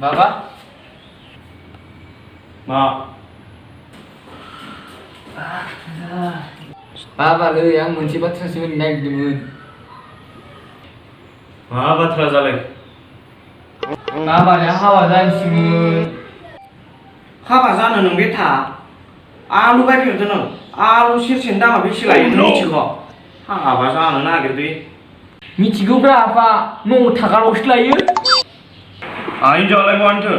माबा मा बाबालै आं मोनसे बाथ्रासो होननो नागिरदोंमोन। मा बाथ्रा जालाय? बाबानिया हाबा जानोसैमोन। हाबा जानो नों बे था आलु बायफेरदों नों? आलु सेरसेनि दामा बेसे लायो नों मिथिगौ? हाबा जानो नागिरदों। मिथिगौब्रा आफा, 9 थाखाल'सो लायो। हिनजावालाय बहानिथो?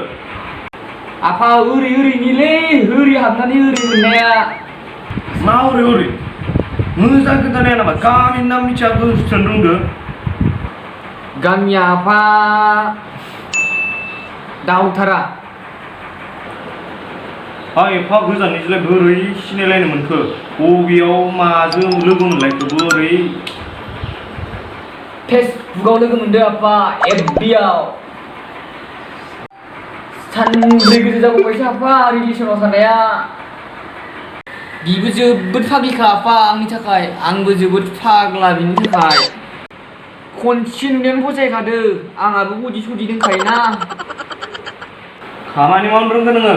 आफा ओरैनिलै, ओरै हाबनानै ओरै मोननाया। मा ओरै? मोजां खोन्थानाया नामा? गामिनि नाम मिथिया गोसोथोनो रोंदो। गामिया आफा दावथारा। एफा गोजाननिजोंलाय बोरै सिनायलायनो मोनखो? बबेयाव माजों लोगो मोनलायखो बोरै? फेसबुकाव लोगो मोनदों आफा, FB-आव। सानब्रै गोजौ जाबावबायसो आफा रिलेसनाव थानाया। बिबो जोबोद फाग्लिखा आफा आंनि थाखाय, आंबो जोबोद फाग्ला बिनि थाखाय। खनसे नुनायावनो फसायखादो, आंहाबो बडि सडि दंखायोना। खामानि मावनो रोंगौ नोङो?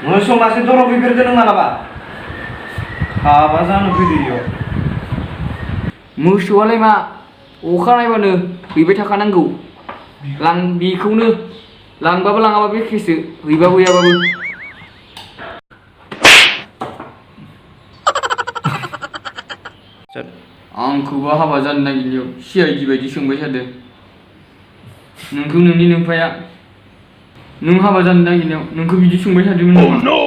मोसौ मासे दर' फैफेरदो नों मालाबा? हाबा जानो फैदो इयाव। मोसौआलाय मा, अखा नायबानो हैबाय थाखानांगौ। बेखौनो लांबाबो लाङाबाबो एखेसो, हैबाबो हैयाबाबो। आंखौबा हाबा जानो नागिरनायाव CID बायदि सोंबाय थादों। नोंखौ नोंनि नोमफाया नों हाबा जानो नागिरनायाव नोंखौ बिदि सोंबाय थादोंमोन नामा?